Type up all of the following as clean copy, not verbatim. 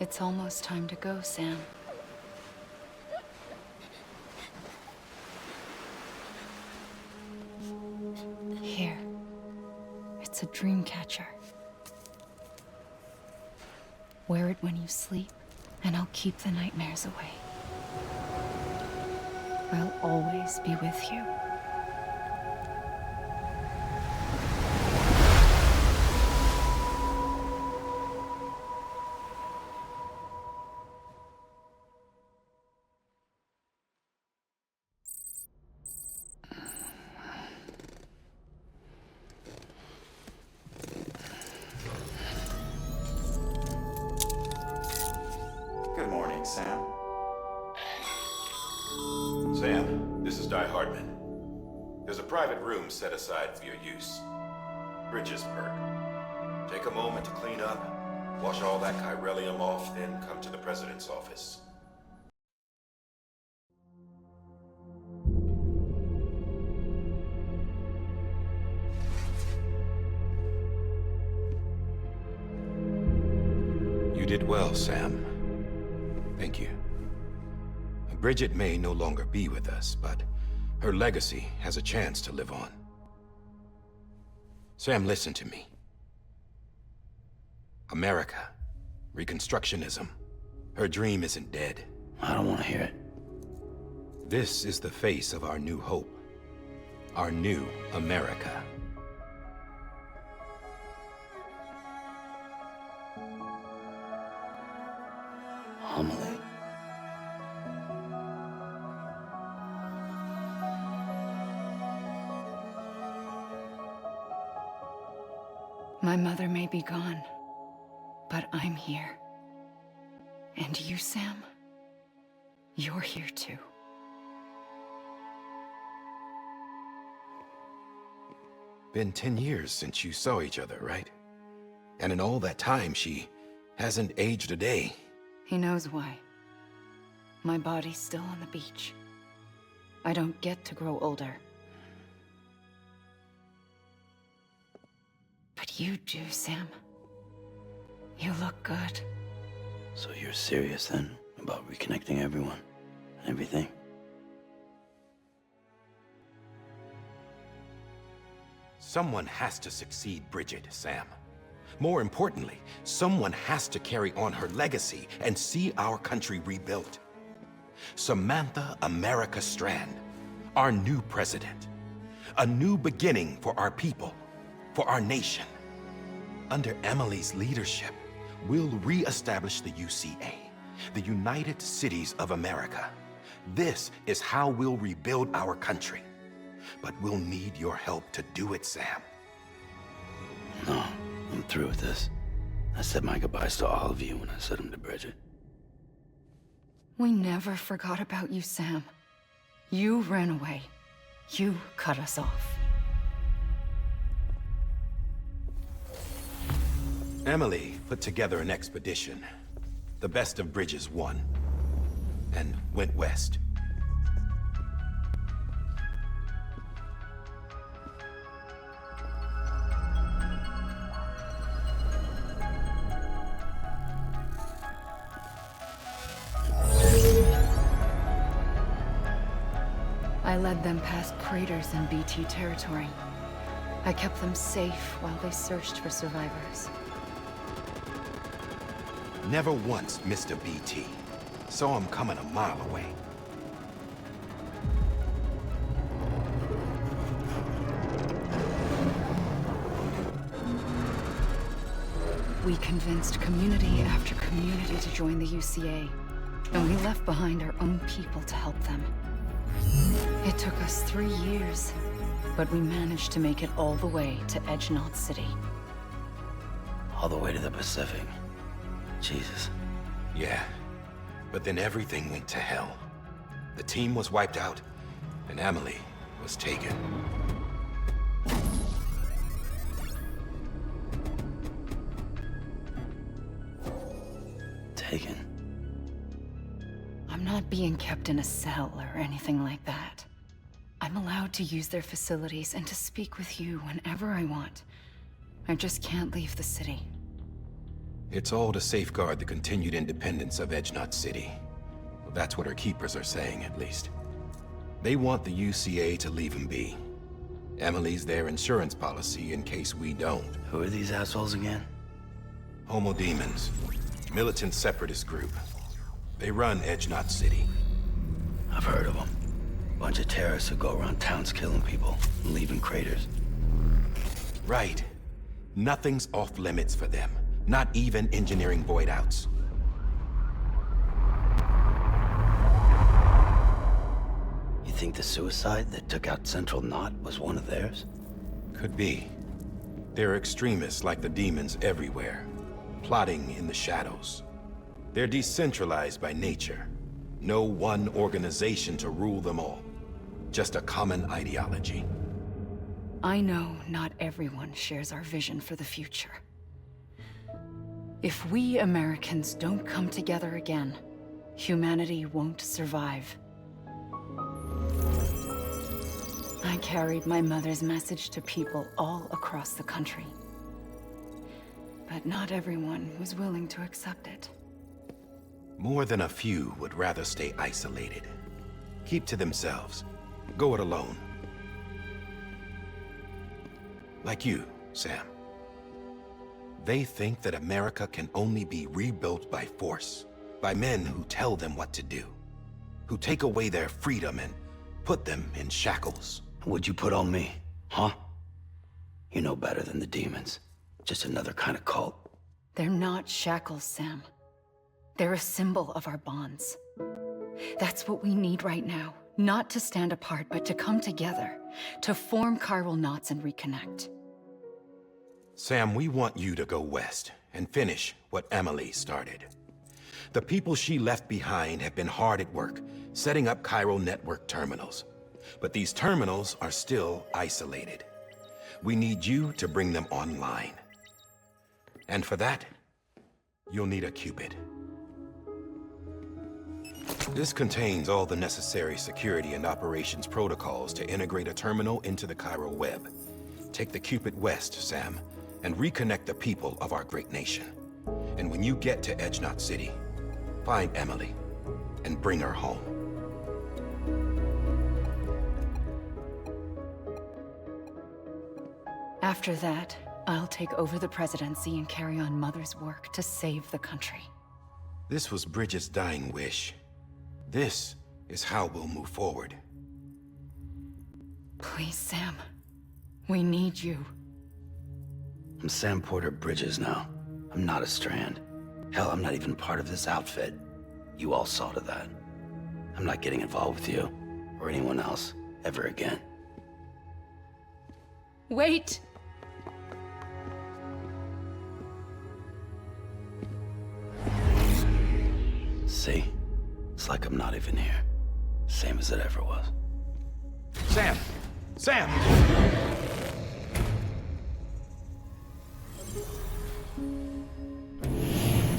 It's almost time to go, Sam. Here. It's a dream catcher. Wear it when you sleep, and I'll keep the nightmares away. I'll always be with you. Good morning, Sam. Sam, this is Di Hardman. There's a private room set aside for your use. Bridges perk. Take a moment to clean up, wash all that chiralium off, then come to the president's office. You did well, Sam. Thank you. Bridget may no longer be with us, but her legacy has a chance to live on. Sam, listen to me. America, Reconstructionism, her dream isn't dead. I don't want to hear it. This is the face of our new hope. Our new America. Amelie. My mother may be gone, but I'm here. And you, Sam? You're here too. Been 10 years since you saw each other, right? And in all that time, she hasn't aged a day. He knows why. My body's still on the beach. I don't get to grow older. But you do, Sam. You look good. So you're serious then about reconnecting everyone and everything? Someone has to succeed Bridget, Sam. More importantly, someone has to carry on her legacy and see our country rebuilt. Samantha America Strand, our new president. A new beginning for our people, for our nation. Under Emily's leadership, we'll re-establish the UCA, the United Cities of America. This is how we'll rebuild our country. But we'll need your help to do it, Sam. No, I'm through with this. I said my goodbyes to all of you when I said them to Bridget. We never forgot about you, Sam. You ran away. You cut us off. Emily put together an expedition. The best of Bridges won, and went west. I led them past craters in BT territory. I kept them safe while they searched for survivors. Never once missed a BT. Saw him coming a mile away. We convinced community after community to join the UCA, and we left behind our own people to help them. It took us 3 years, but we managed to make it all the way to Edgenaught City. All the way to the Pacific. Jesus. Yeah, but then everything went to hell. The team was wiped out, and Emily was taken. Taken. I'm not being kept in a cell or anything like that. I'm allowed to use their facilities and to speak with you whenever I want. I just can't leave the city. It's all to safeguard the continued independence of Edgenot City. Well, that's what her keepers are saying, at least. They want the UCA to leave him be. Emily's their insurance policy in case we don't. Who are these assholes again? Homo Demons. Militant separatist group. They run Edgenot City. I've heard of them. Bunch of terrorists who go around towns killing people and leaving craters. Right. Nothing's off limits for them. Not even engineering void outs. You think the suicide that took out Central Knot was one of theirs? Could be. There are extremists like the demons everywhere, plotting in the shadows. They're decentralized by nature. No one organization to rule them all. Just a common ideology. I know not everyone shares our vision for the future. If we Americans don't come together again, humanity won't survive. I carried my mother's message to people all across the country. But not everyone was willing to accept it. More than a few would rather stay isolated. Keep to themselves. Go it alone. Like you, Sam. They think that America can only be rebuilt by force, by men who tell them what to do, who take away their freedom and put them in shackles. What'd you put on me, huh? You know better than the demons. Just another kind of cult. They're not shackles, Sam. They're a symbol of our bonds. That's what we need right now. Not to stand apart, but to come together, to form chiral knots and reconnect. Sam, we want you to go west and finish what Emily started. The people she left behind have been hard at work, setting up chiral network terminals. But these terminals are still isolated. We need you to bring them online. And for that, you'll need a Cupid. This contains all the necessary security and operations protocols to integrate a terminal into the chiral web. Take the Cupid west, Sam, and reconnect the people of our great nation. And when you get to Edgenot City, find Emily and bring her home. After that, I'll take over the presidency and carry on Mother's work to save the country. This was Bridget's dying wish. This is how we'll move forward. Please, Sam. We need you. I'm Sam Porter Bridges now. I'm not a Strand. Hell, I'm not even part of this outfit. You all saw to that. I'm not getting involved with you, or anyone else, ever again. Wait! See? It's like I'm not even here. Same as it ever was. Sam! Sam!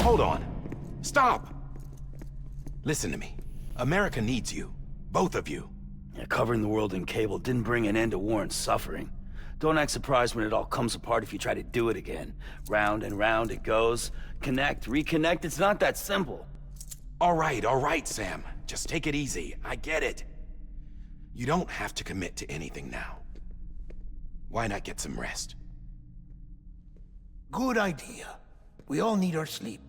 Hold on. Stop! Listen to me. America needs you. Both of you. Yeah, covering the world in cable didn't bring an end to war and suffering. Don't act surprised when it all comes apart if you try to do it again. Round and round it goes. Connect, reconnect, it's not that simple. All right, Sam. Just take it easy. I get it. You don't have to commit to anything now. Why not get some rest? Good idea. We all need our sleep.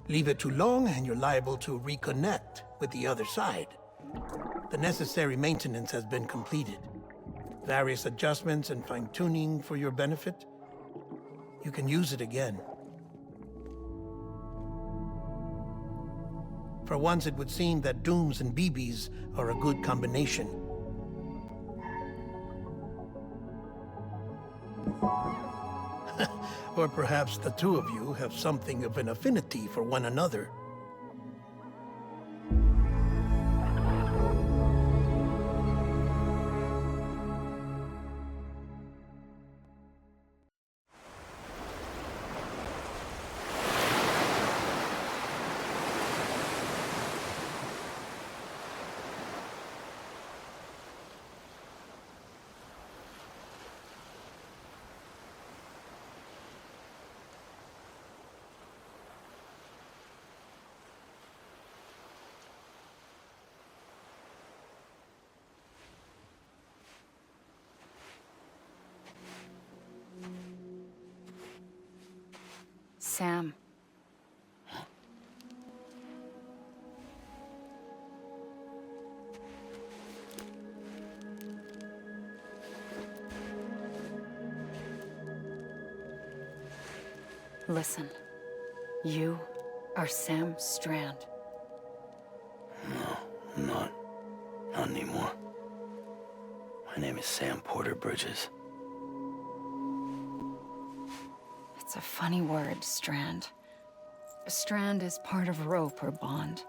Leave it too long and you're liable to reconnect with the other side. The necessary maintenance has been completed. Various adjustments and fine-tuning for your benefit. You can use it again. For once, it would seem that Dooms and BBs are a good combination. Or perhaps the two of you have something of an affinity for one another. Sam. Listen, you are Sam Strand. No, I'm not. Not anymore. My name is Sam Porter Bridges. It's a funny word, Strand. A strand is part of rope or bond,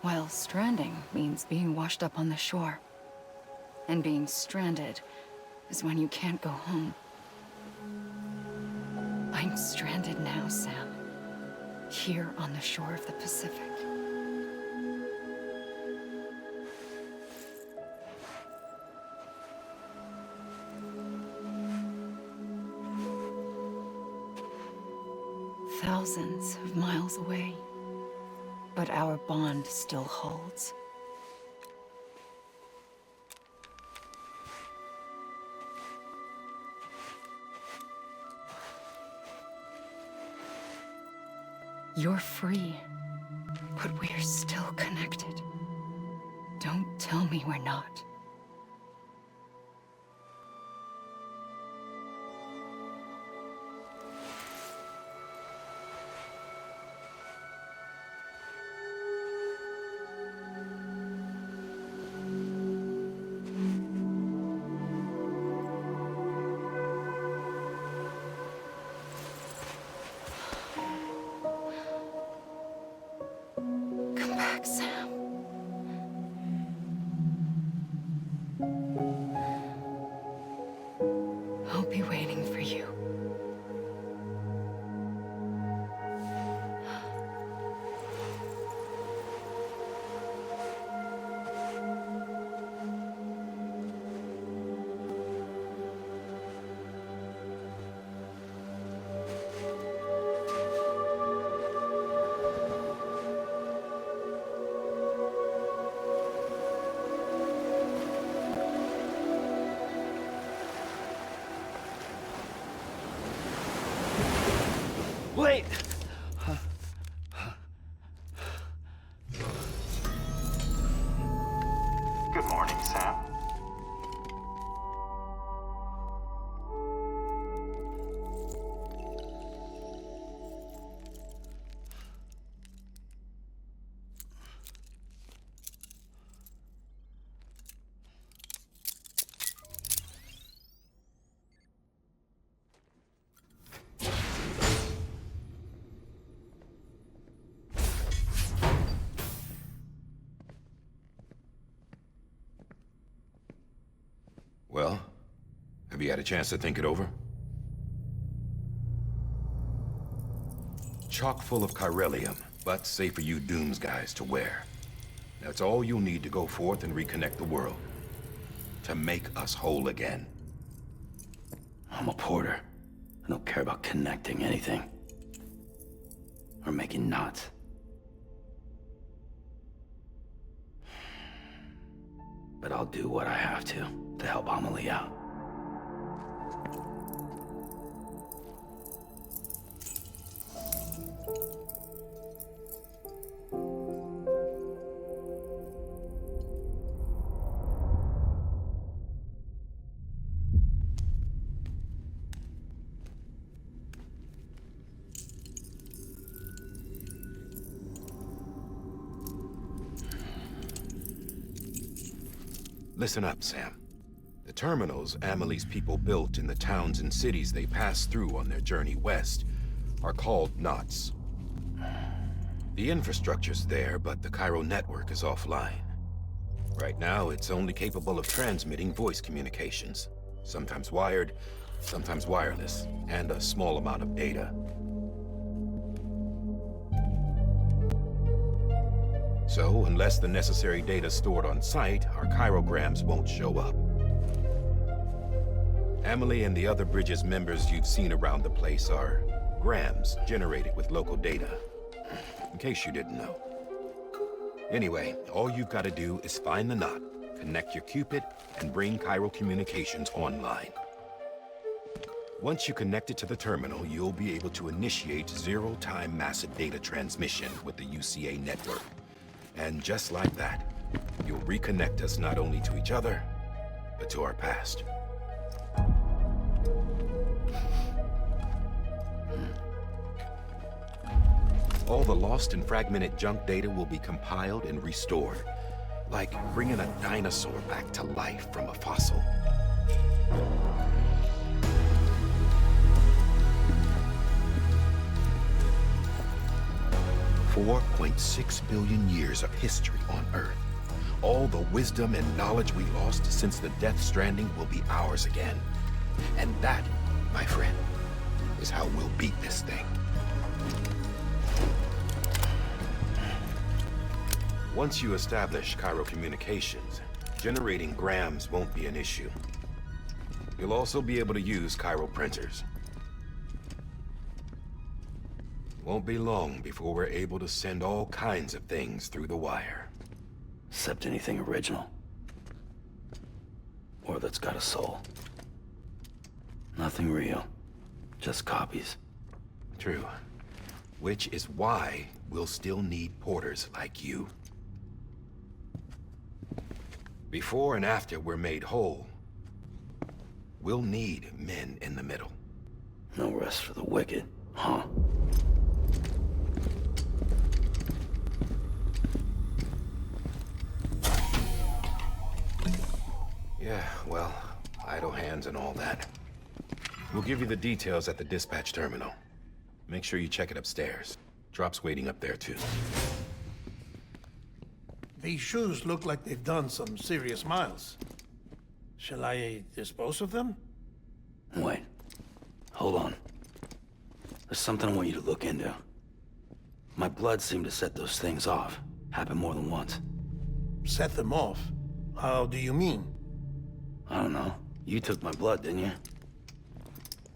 while stranding means being washed up on the shore. And being stranded is when you can't go home. I'm stranded now, Sam. Here on the shore of the Pacific. Thousands of miles away. But our bond still holds. You're free, but we're still connected. Don't tell me we're not. Come back, Sam. I'll be waiting for you. Wait! Good morning, Sam. Well, have you had a chance to think it over? Chock full of chiralium, but safe for you Dooms guys to wear. That's all you'll need to go forth and reconnect the world. To make us whole again. I'm a porter. I don't care about connecting anything. Or making knots. But I'll do what I have to help Amelie out. Listen up, Sam. The terminals Amelie's people built in the towns and cities they passed through on their journey west are called knots. The infrastructure's there, but the Cairo network is offline. Right now, it's only capable of transmitting voice communications. Sometimes wired, sometimes wireless, and a small amount of data. So, unless the necessary data's stored on site, our chirograms won't show up. Amelie and the other Bridges members you've seen around the place are grams generated with local data. In case you didn't know. Anyway, all you've got to do is find the knot, connect your Cupid, and bring Cairo communications online. Once you connect it to the terminal, you'll be able to initiate zero-time massive data transmission with the UCA network. And just like that, you'll reconnect us not only to each other, but to our past. All the lost and fragmented junk data will be compiled and restored, like bringing a dinosaur back to life from a fossil. 4.6 billion years of history on Earth. All the wisdom and knowledge we lost since the Death Stranding will be ours again. And that, my friend, is how we'll beat this thing. Once you establish Cairo communications, generating grams won't be an issue. You'll also be able to use Cairo printers. Won't be long before we're able to send all kinds of things through the wire. Except anything original. Or that's got a soul. Nothing real. Just copies. True. Which is why we'll still need porters like you. Before and after we're made whole, we'll need men in the middle. No rest for the wicked, huh? Yeah, well, idle hands and all that. We'll give you the details at the dispatch terminal. Make sure you check it upstairs. Drop's waiting up there, too. These shoes look like they've done some serious miles. Shall I dispose of them? Wait. Hold on. There's something I want you to look into. My blood seemed to set those things off. Happened more than once. Set them off? How do you mean? I don't know. You took my blood, didn't you?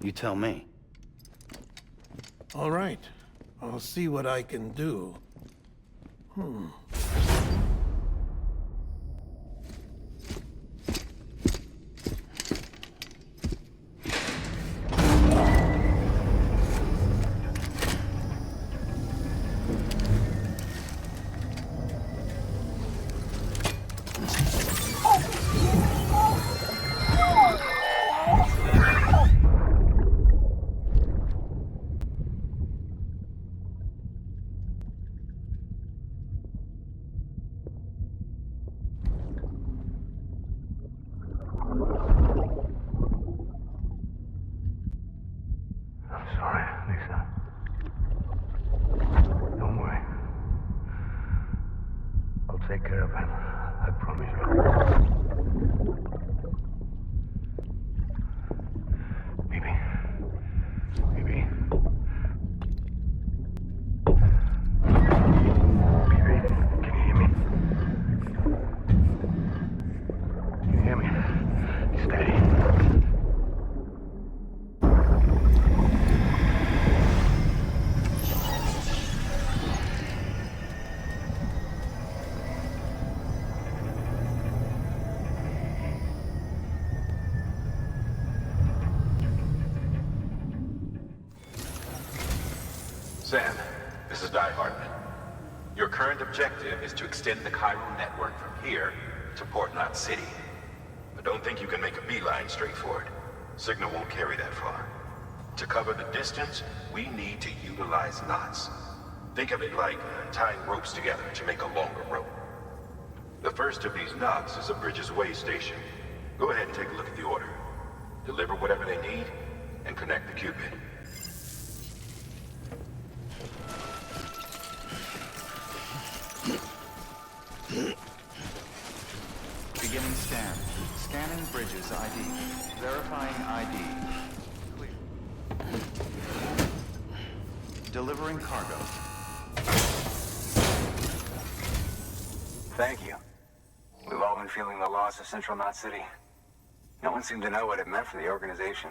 You tell me. All right. I'll see what I can do. Sorry, Lisa. Don't worry. I'll take care of it. I promise you. Baby. Baby. Baby, can you hear me? Can you hear me? Steady. Sam, this is Die Hartman. Your current objective is to extend the Cairo network from here to Port Knot City. But don't think you can make a beeline straight for it. Signal won't carry that far. To cover the distance, we need to utilize knots. Think of it like tying ropes together to make a longer rope. The first of these knots is a Bridges Way station. Go ahead and take a look at the order. Deliver whatever they need, and connect the Cupid. Beginning scan. Scanning Bridges ID. Verifying ID. Clear. Delivering cargo. Thank you. We've all been feeling the loss of Central Knot City. No one seemed to know what it meant for the organization,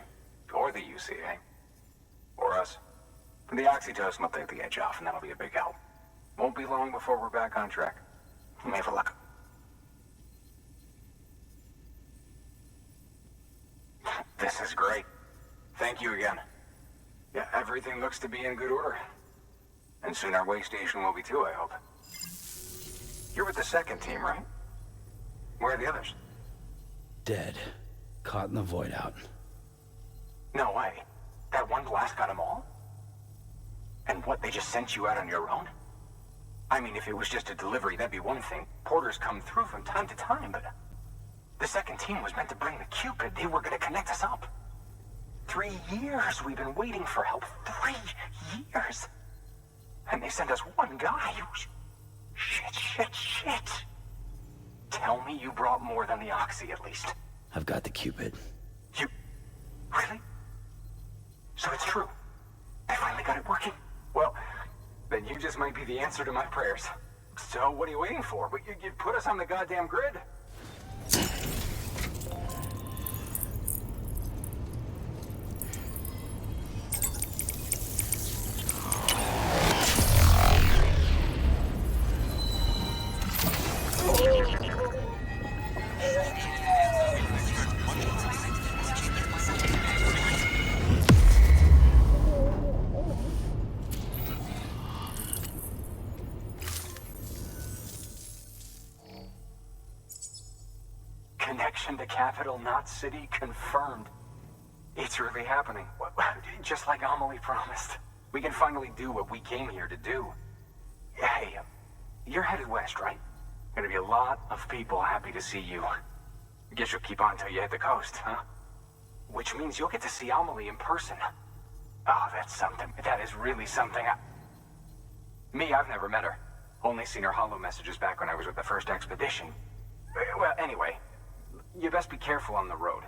or the UCA, or us. The oxytocin will take the edge off, and that'll be a big help. Won't be long before we're back on track. You may have a luck. This is great. Thank you again. Yeah, everything looks to be in good order. And soon our way station will be too, I hope. You're with the second team, right? Where are the others? Dead. Caught in the void out. No way. That one blast got them all? And what, they just sent you out on your own? I mean, if it was just a delivery, that'd be one thing. Porters come through from time to time, but... The second team was meant to bring the Cupid. They were gonna connect us up. 3 years we've been waiting for help. 3 years! And they sent us one guy. Shit. Tell me you brought more than the Oxy, at least. I've got the Cupid. You... Really? So it's true. I finally got it working. Well, then you just might be the answer to my prayers. So what are you waiting for? You put us on the goddamn grid. Connection to capital, not city, confirmed. It's really happening. Just like Amelie promised. We can finally do what we came here to do. Hey, you're headed west, right? Gonna be a lot of people happy to see you. Guess you'll keep on till you hit the coast, huh? Which means you'll get to see Amelie in person. Oh, that's something. That is really something. Me, I've never met her. Only seen her holo messages back when I was with the first expedition. Well, anyway, you best be careful on the road.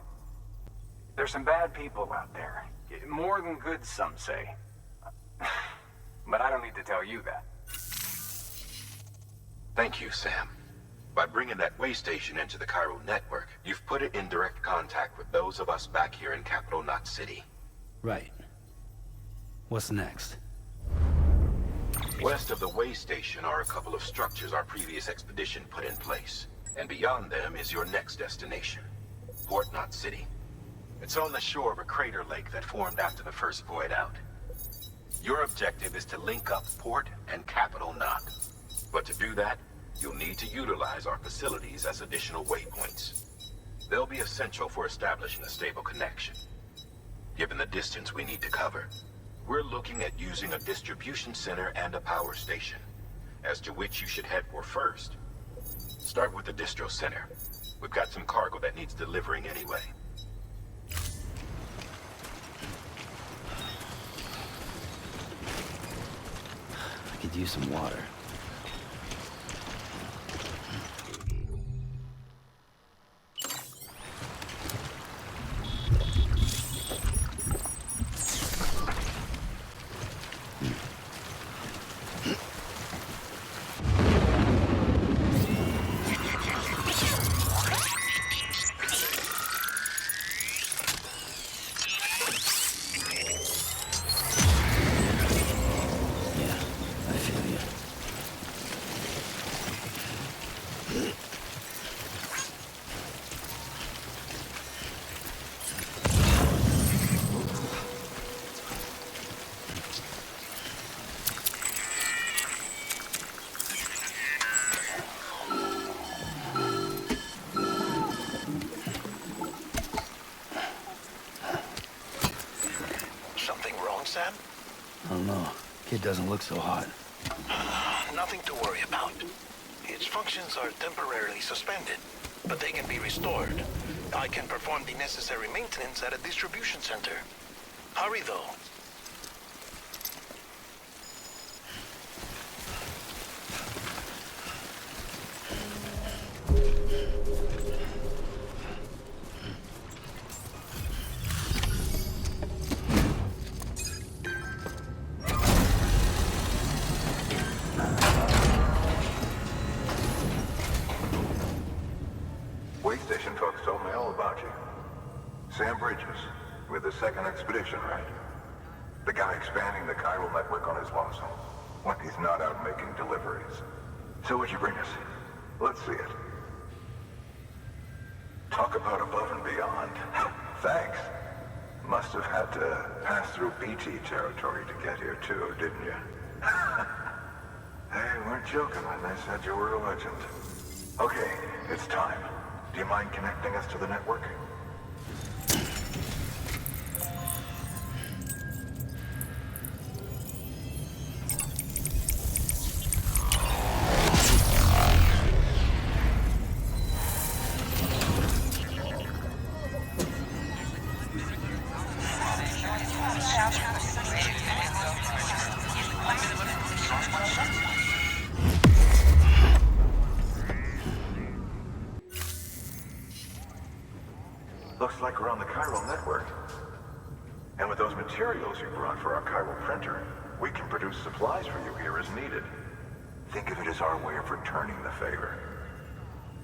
There's some bad people out there. More than good, some say. But I don't need to tell you that. Thank you, Sam. By bringing that way station into the Cairo network, you've put it in direct contact with those of us back here in Capital Knot City. Right. What's next? West of the way station are a couple of structures our previous expedition put in place. And beyond them is your next destination, Port Knot City. It's on the shore of a crater lake that formed after the first void out. Your objective is to link up Port and Capital Knot. But to do that, you'll need to utilize our facilities as additional waypoints. They'll be essential for establishing a stable connection. Given the distance we need to cover, we're looking at using a distribution center and a power station, as to which you should head for first. Start with the distro center. We've got some cargo that needs delivering anyway. I could use some water. Sam? I don't know. Kid doesn't look so hot. Nothing to worry about. Its functions are temporarily suspended, but they can be restored. I can perform the necessary maintenance at a distribution center. Hurry, though. Station folks told me all about you. Sam Bridges, with the second expedition, right? The guy expanding the chiral network on his lonesome. When he's not out making deliveries. So what'd you bring us? Let's see it. Talk about above and beyond. Thanks. Must have had to pass through BT territory to get here too, didn't you? They weren't joking when they said you were a legend. Okay, it's time. Do you mind connecting us to the network? Looks like we're on the chiral network. And with those materials you brought for our chiral printer, we can produce supplies for you here as needed. Think of it as our way of returning the favor.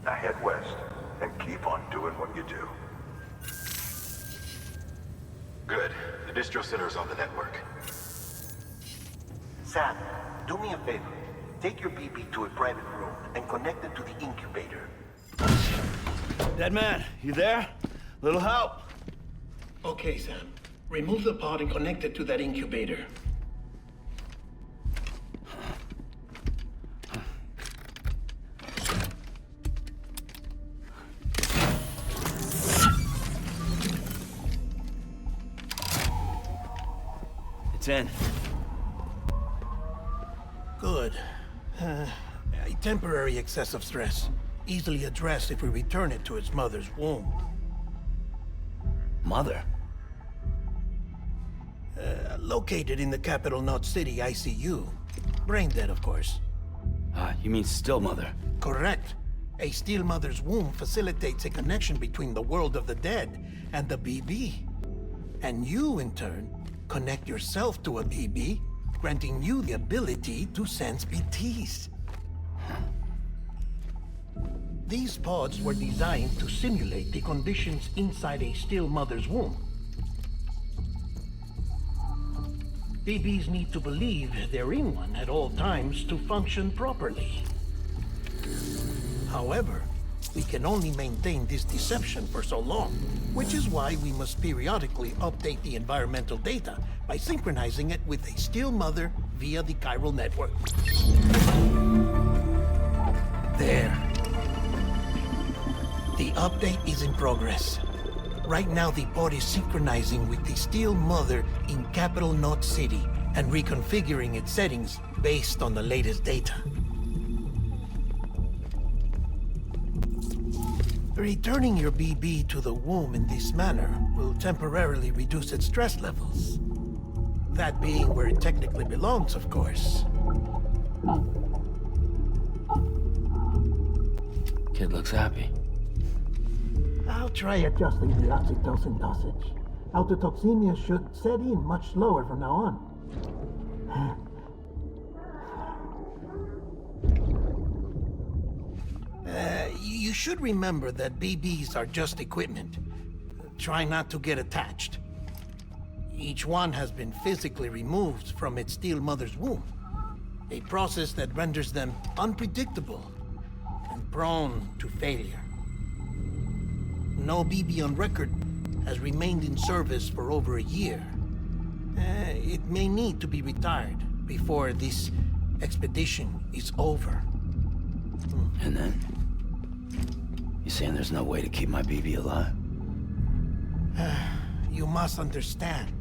Now head west and keep on doing what you do. Good. The distro center is on the network. Sam, do me a favor. Take your BB to a private room and connect it to the incubator. Dead man, you there? Little help. Okay, Sam. Remove the pod and connect it to that incubator. It's in. Good. A temporary excess of stress. Easily addressed if we return it to its mother's womb. Mother? Located in the capital Knot City ICU. Brain dead, of course. You mean still mother? Correct. A still mother's womb facilitates a connection between the world of the dead and the BB. And you, in turn, connect yourself to a BB, granting you the ability to sense BTs. These pods were designed to simulate the conditions inside a still mother's womb. BBs need to believe they're in one at all times to function properly. However, we can only maintain this deception for so long, which is why we must periodically update the environmental data by synchronizing it with a still mother via the chiral network. There. The update is in progress. Right now, the pod is synchronizing with the still mother in capital Knot City and reconfiguring its settings based on the latest data. Returning your BB to the womb in this manner will temporarily reduce its stress levels. That being where it technically belongs, of course. Kid looks happy. I'll try adjusting the oxytocin dosage. Autotoxemia should set in much slower from now on. You should remember that BBs are just equipment. Try not to get attached. Each one has been physically removed from its still mother's womb. A process that renders them unpredictable and prone to failure. No BB on record has remained in service for over a year. It may need to be retired before this expedition is over. And then? You saying there's no way to keep my BB alive? You must understand,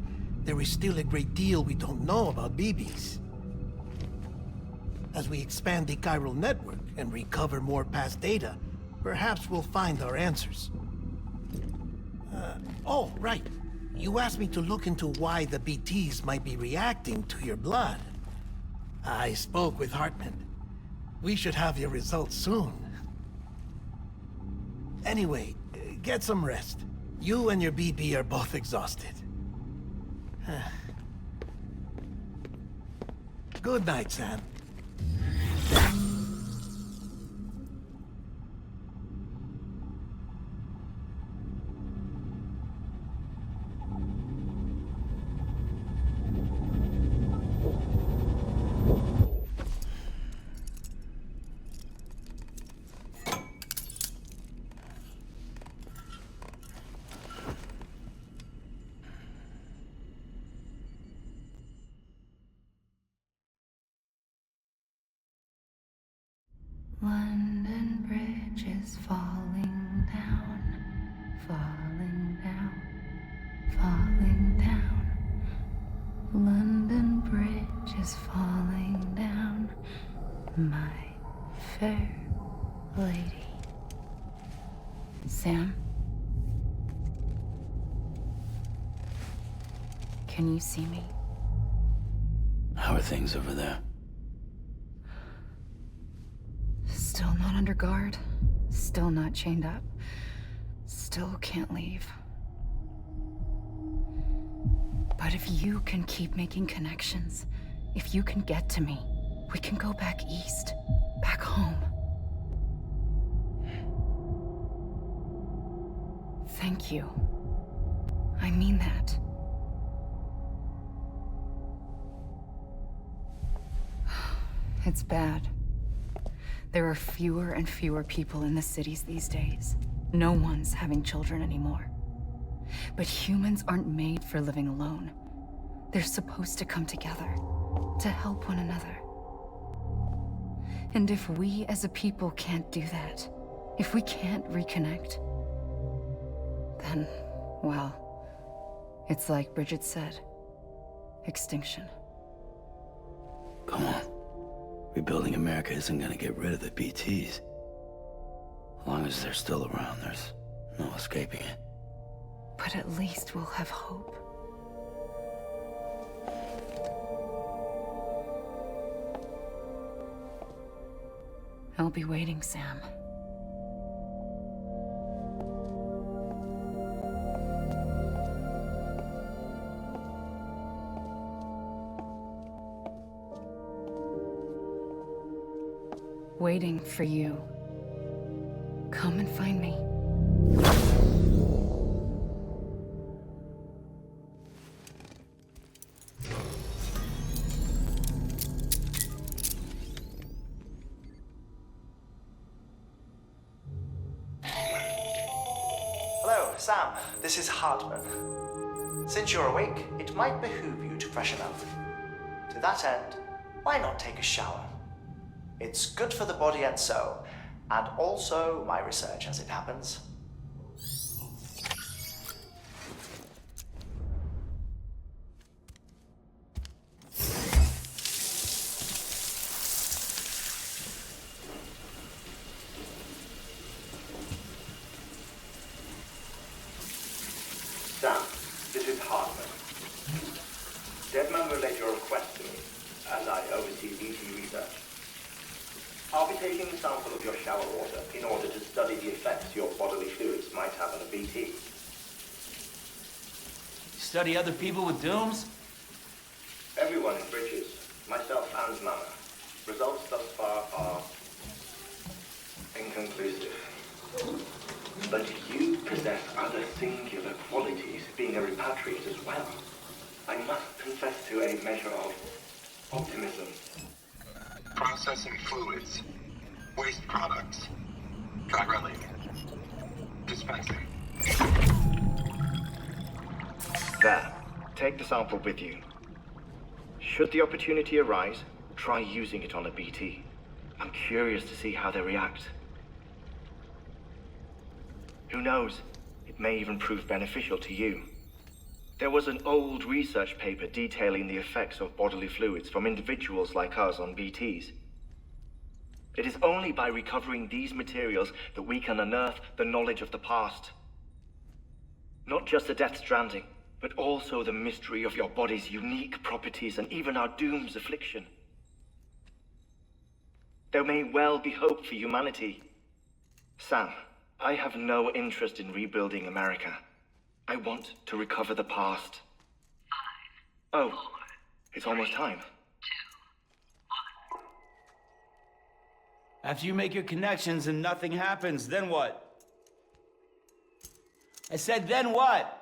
there is still a great deal we don't know about BBs. As we expand the chiral network and recover more past data, perhaps we'll find our answers. Oh, right. You asked me to look into why the BTs might be reacting to your blood. I spoke with Hartman. We should have your results soon. Anyway, get some rest. You and your BB are both exhausted. Good night, Sam. is falling down, falling down, falling down. London Bridge is falling down, my fair lady. Sam? Can you see me? How are things over there? Still not under guard, still not chained up, still can't leave. But if you can keep making connections, if you can get to me, we can go back east, back home. Thank you. I mean that. It's bad. There are fewer and fewer people in the cities these days. No one's having children anymore. But humans aren't made for living alone. They're supposed to come together, to help one another. And if we as a people can't do that, if we can't reconnect, then, well, it's like Bridget said, extinction. Come on. Rebuilding America isn't gonna get rid of the BTs. As long as they're still around, there's no escaping it. But at least we'll have hope. I'll be waiting, Sam. Waiting for you. Come and find me. Hello, Sam. This is Hartman. Since you're awake, it might behoove you to freshen up. To that end, why not take a shower? It's good for the body and soul, and also my research as it happens. Sam, this is Hartman. Deadman relayed your request to me, as I oversee BT research. I'll be taking a sample of your shower water in order to study the effects your bodily fluids might have on a BT. Study other people with dooms? Everyone in Bridges, myself and Mama. Results thus far are inconclusive. But you possess other singular qualities, being a repatriate as well. I must confess to a measure of optimism. Processing fluids. Waste products. Chiralic. Dispensing. There. Take the sample with you. Should the opportunity arise, try using it on a BT. I'm curious to see how they react. Who knows? It may even prove beneficial to you. There was an old research paper detailing the effects of bodily fluids from individuals like us on BTs. It is only by recovering these materials that we can unearth the knowledge of the past. Not just the Death Stranding, but also the mystery of your body's unique properties and even our doom's affliction. There may well be hope for humanity. Sam, I have no interest in rebuilding America. I want to recover the past. 5, 4, it's almost time. 2, 1. After you make your connections and nothing happens, then what? I said, then what?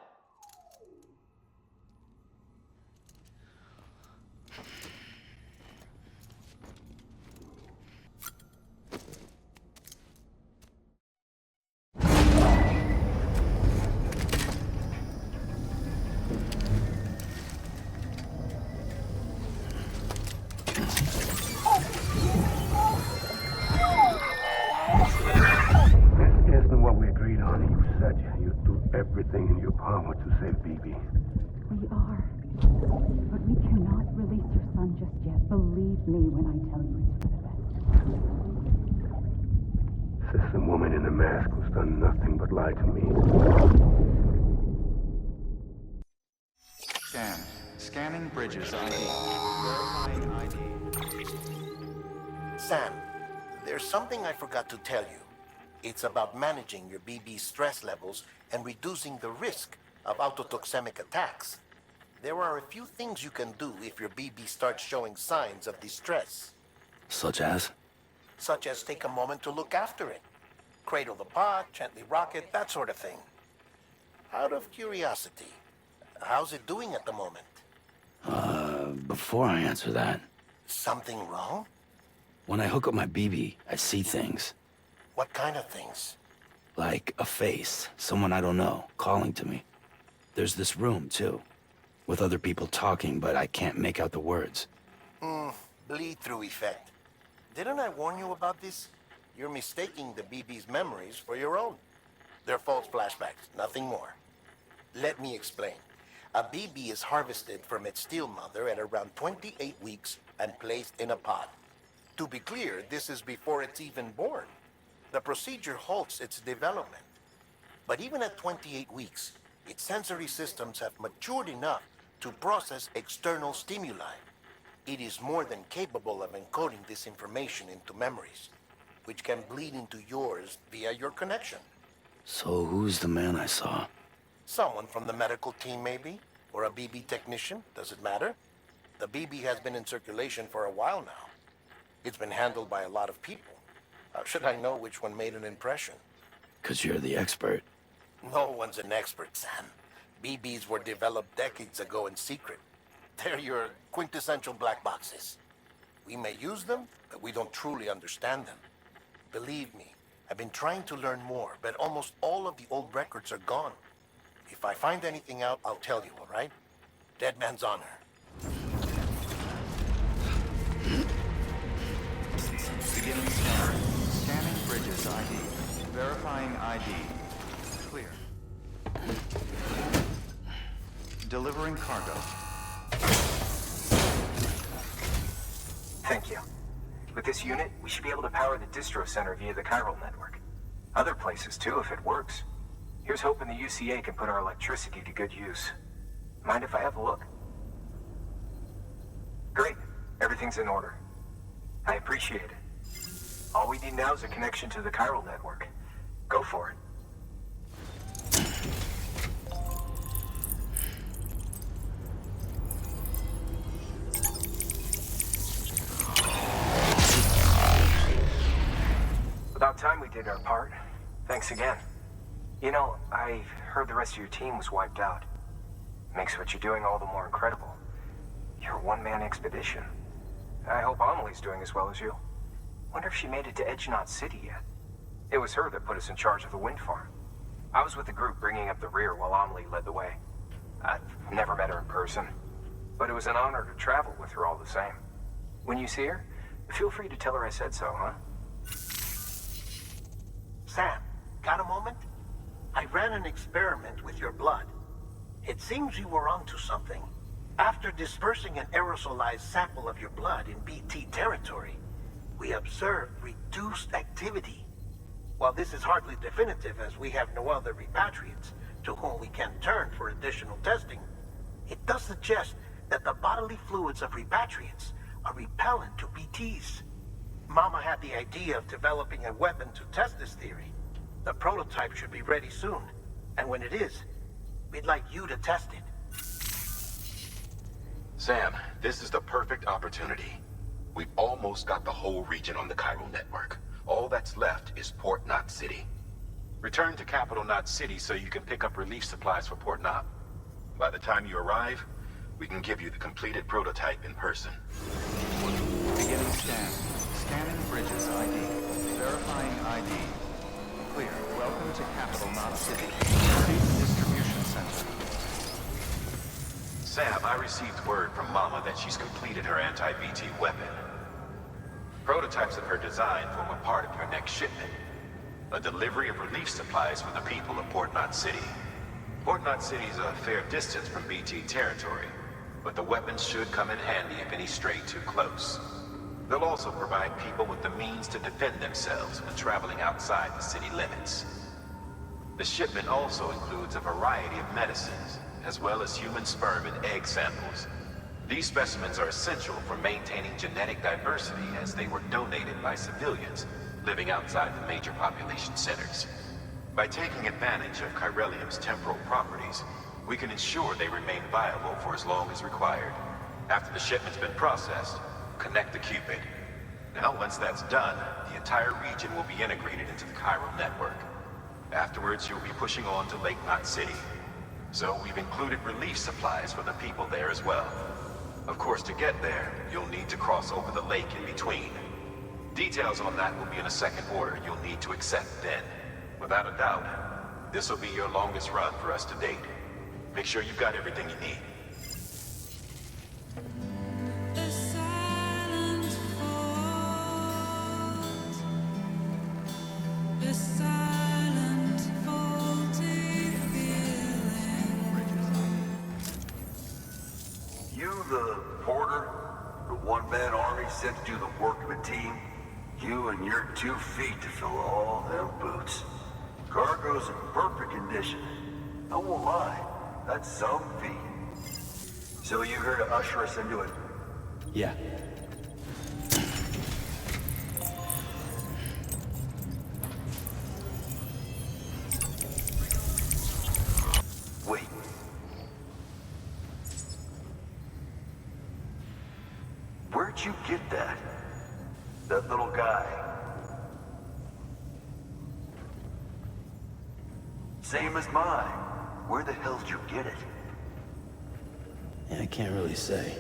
everything in your power to save BB. We are. But we cannot release your son just yet. Believe me when I tell you it's for the best. System woman in the mask who's done nothing but lie to me. Scanning Bridges ID. Verifying ID. Sam, there's something I forgot to tell you. It's about managing your BB stress levels and reducing the risk of autotoxemic attacks. There are a few things you can do if your BB starts showing signs of distress. Such as? Such as take a moment to look after it. Cradle the pot, gently rock it, that sort of thing. Out of curiosity, how's it doing at the moment? Before I answer that, Something wrong? when I hook up my BB, I see things. What kind of things? Like a face, someone I don't know, calling to me. There's this room, too, with other people talking, but I can't make out the words. Bleed-through effect. Didn't I warn you about this? You're mistaking the BB's memories for your own. They're false flashbacks, nothing more. Let me explain. A BB is harvested from its steel mother at around 28 weeks and placed in a pod. To be clear, this is before it's even born. The procedure halts its development. But even at 28 weeks, its sensory systems have matured enough to process external stimuli. It is more than capable of encoding this information into memories, which can bleed into yours via your connection. So who's the man I saw? Someone from the medical team, maybe? Or a BB technician, does it matter? The BB has been in circulation for a while now. It's been handled by a lot of people. How should I know which one made an impression? 'Cause you're the expert. No one's an expert, Sam. BBs were developed decades ago in secret. They're your quintessential black boxes. We may use them, but we don't truly understand them. Believe me, I've been trying to learn more, but almost all of the old records are gone. If I find anything out, I'll tell you, all right? Dead man's honor. Beginning scan. Scanning Bridges ID. Verifying ID. Clear. Delivering cargo. Thank you. With this unit, we should be able to power the distro center via the chiral network. Other places too, if it works. Here's hoping the UCA can put our electricity to good use. Mind if I have a look? Great. Everything's in order. I appreciate it. All we need now is a connection to the chiral network. Go for it. About time we did our part. Thanks again. You know, I heard the rest of your team was wiped out. Makes what you're doing all the more incredible. You're a one-man expedition. I hope Amelie's doing as well as you. Wonder if she made it to Edge Knot City yet. It was her that put us in charge of the wind farm. I was with the group bringing up the rear while Amelie led the way. I've never met her in person, but it was an honor to travel with her all the same. When you see her, feel free to tell her I said so, huh? Sam, got a moment? I ran an experiment with your blood. It seems you were onto something. After dispersing an aerosolized sample of your blood in BT territory, we observed reduced activity. While this is hardly definitive as we have no other repatriates to whom we can turn for additional testing, it does suggest that the bodily fluids of repatriates are repellent to BTs. Mama had the idea of developing a weapon to test this theory. The prototype should be ready soon, and when it is, we'd like you to test it. Sam, this is the perfect opportunity. We've almost got the whole region on the chiral network. All that's left is Port Knot City. Return to Capital Knot City so you can pick up relief supplies for Port Knot. By the time you arrive, we can give you the completed prototype in person. Beginning scan. Scanning Bridges ID. Verifying ID. Clear. Welcome to Capital Knot City. Proceed to distribution center. Sam, I received word from Mama that she's completed her anti-BT weapon. Prototypes of her design form a part of your next shipment. A delivery of relief supplies for the people of Port Knot City. Port Knot City's a fair distance from BT territory, but the weapons should come in handy if any stray too close. They'll also provide people with the means to defend themselves when traveling outside the city limits. The shipment also includes a variety of medicines, as well as human sperm and egg samples. These specimens are essential for maintaining genetic diversity as they were donated by civilians living outside the major population centers. By taking advantage of chiralium's temporal properties, we can ensure they remain viable for as long as required. After the shipment's been processed, connect the Cupid. Now, once that's done, the entire region will be integrated into the chiral network. Afterwards, you'll be pushing on to Lake Knot City. So we've included relief supplies for the people there as well. Of course, to get there, you'll need to cross over the lake in between. Details on that will be in a second order you'll need to accept then. Without a doubt, this will be your longest run for us to date. Make sure you've got everything you need. You the porter? The one-man army sent to do the work of a team? You and your 2 feet to fill all them boots. Cargo's in perfect condition. I won't lie, that's some feat. So you here to usher us into it? Yeah. Wait. Where'd you get that? That little guy? Same as mine. Where the hell did you get it? Yeah, I can't really say.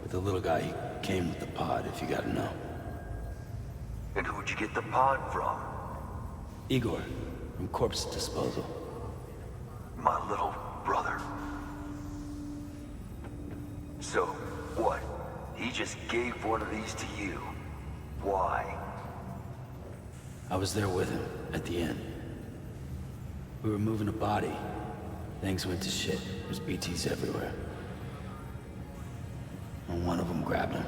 With the little guy, he came with the pod, if you gotta know. And who'd you get the pod from? Igor, from Corpse Disposal. My little brother. So, what? He just gave one of these to you. Why? I was there with him, at the end. We were moving a body. Things went to shit. There's BTs everywhere. And one of them grabbed him.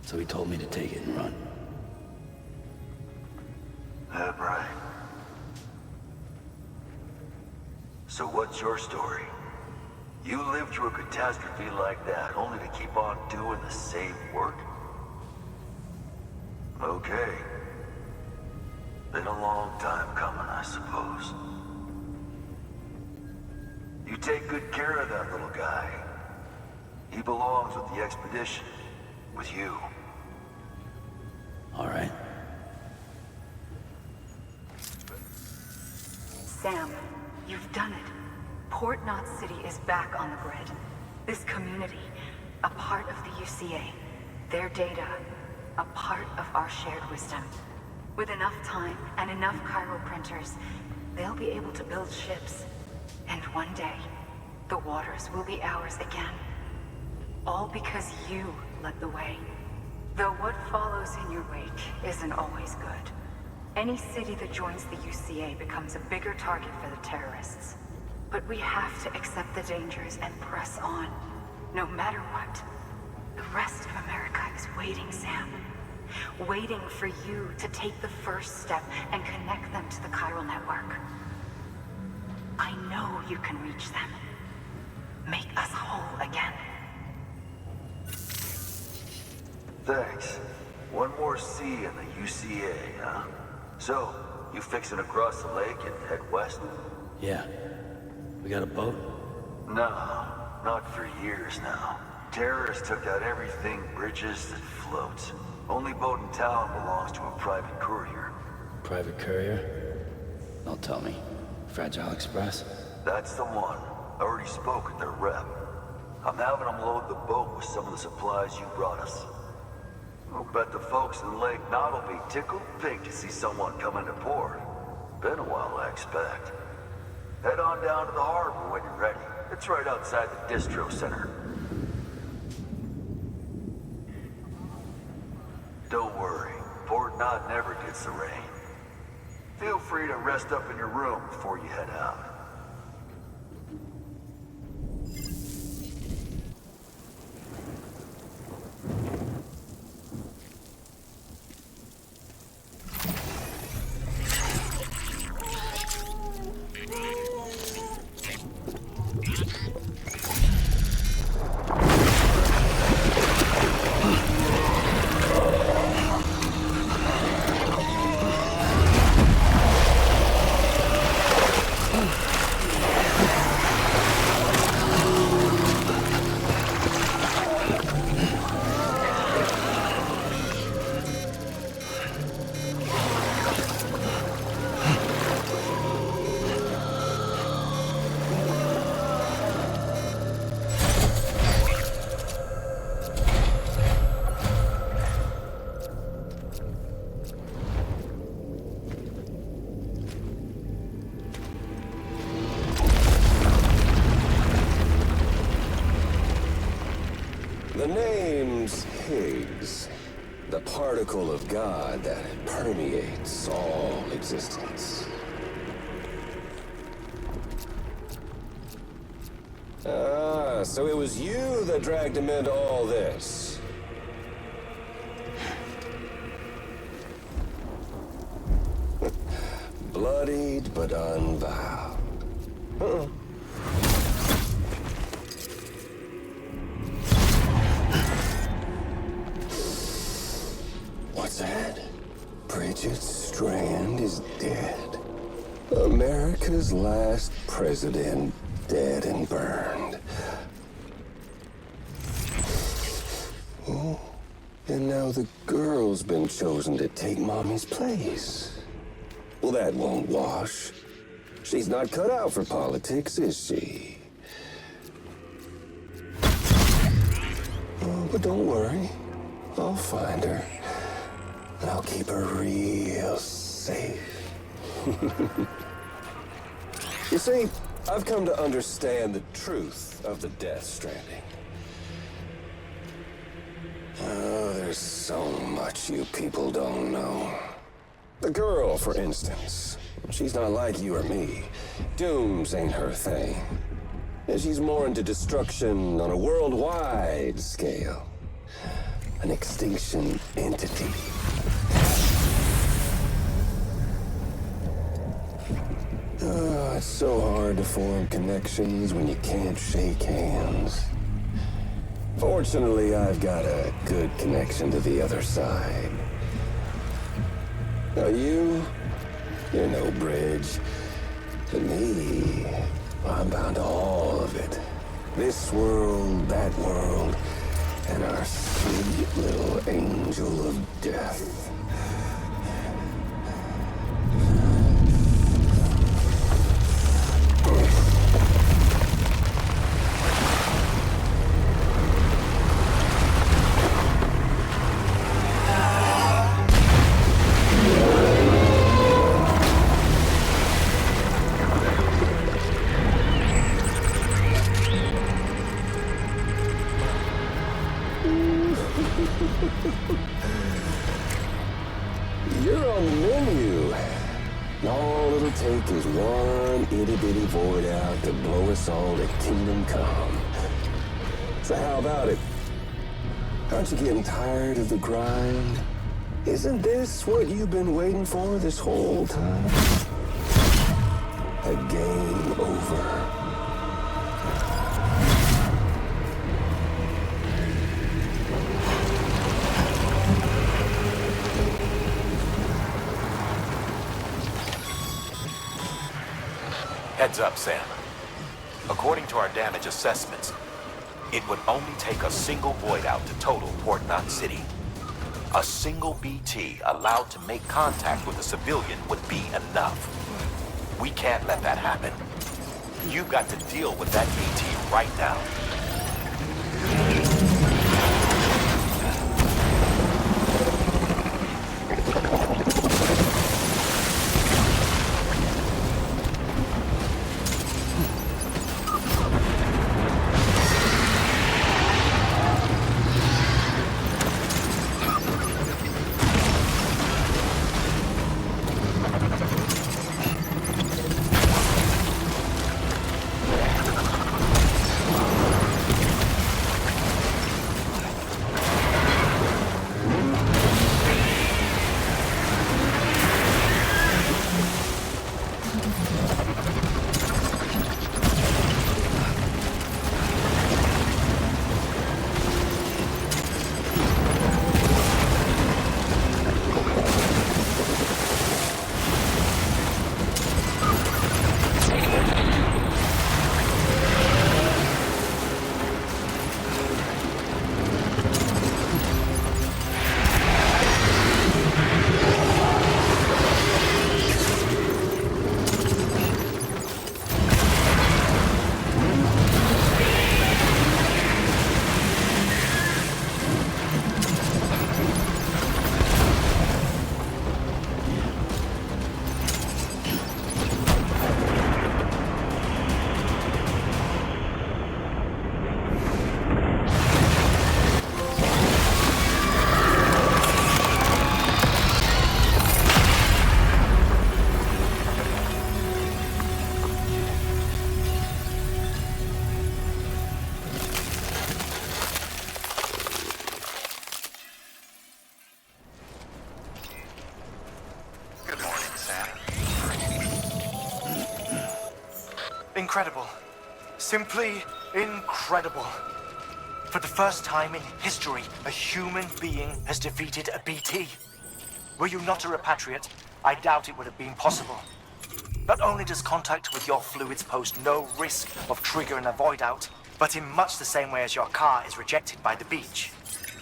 So he told me to take it and run. That right. So what's your story? You lived through a catastrophe like that, only to keep on doing the same work? Okay. Been a long time coming, I suppose. You take good care of that little guy. He belongs with the expedition. With you. All right. Sam, you've done it. Port Knot City is back on the grid. This community, a part of the UCA. Their data, a part of our shared wisdom. With enough time and enough chiral printers, they'll be able to build ships. And one day, the waters will be ours again. All because you led the way. Though what follows in your wake isn't always good. Any city that joins the UCA becomes a bigger target for the terrorists. But we have to accept the dangers and press on, no matter what. The rest of America is waiting, Sam. Waiting for you to take the first step and connect them to the chiral network. I know you can reach them. Make us whole again. Thanks. One more C in the UCA, huh? So, you fixing to cross the lake and head west? Yeah. We got a boat? No, not for years now. Terrorists took out everything bridges that floats. Only boat in town belongs to a private courier. Private courier? Don't tell me. Fragile Express? That's the one. I already spoke with their rep. I'm having them load the boat with some of the supplies you brought us. I'll bet the folks in Lake Knot will be tickled pink to see someone come into port. Been a while, I expect. Head on down to the harbor when you're ready. It's right outside the distro center. Don't worry, Port Knot never gets the rain. Feel free to rest up in your room before you head out. The name's Higgs, the particle of God that permeates all existence. Ah, so it was you that dragged him into all this. Bloodied but unvowed. What's that? Bridget Strand is dead. America's last president dead and burned. Oh, and now the girl's been chosen to take Mommy's place. Well, that won't wash. She's not cut out for politics, is she? Oh, but don't worry. I'll find her. And I'll keep her real safe. You see, I've come to understand the truth of the Death Stranding. Oh, there's so much you people don't know. The girl, for instance, she's not like you or me. Dooms ain't her thing. And she's more into destruction on a worldwide scale. An extinction entity. Oh, it's so hard to form connections when you can't shake hands. Fortunately, I've got a good connection to the other side. Now you're no bridge. To me, I'm bound to all of it. This world, that world, and our sweet little angel of death. You're on the menu. All it'll take is one itty-bitty void out to blow us all to kingdom come. So how about it? Aren't you getting tired of the grind? Isn't this what you've been waiting for this whole time? A game over. Heads up, Sam. According to our damage assessments, it would only take a single void out to total Port Knot City. A single BT allowed to make contact with a civilian would be enough. We can't let that happen. You've got to deal with that BT right now. incredible. Simply incredible. For the first time in history, a human being has defeated a BT. Were you not a repatriate, I doubt it would have been possible. Not only does contact with your fluids pose no risk of triggering a void out, but in much the same way as your car is rejected by the beach.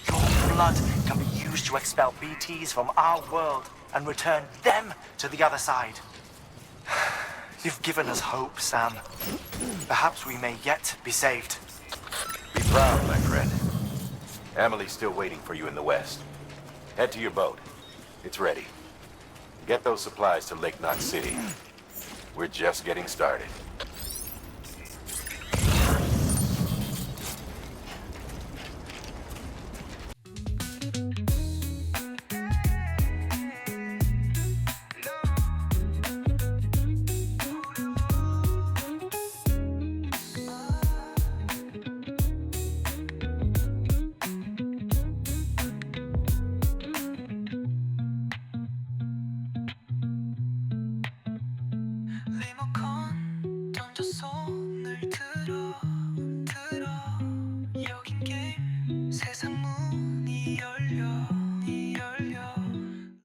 Your blood can be used to expel BTs from our world and return them to the other side. You've given us hope, Sam. Perhaps we may yet be saved. Be proud, my friend. Emily's still waiting for you in the west. Head to your boat. It's ready. Get those supplies to Lake Knot City. We're just getting started.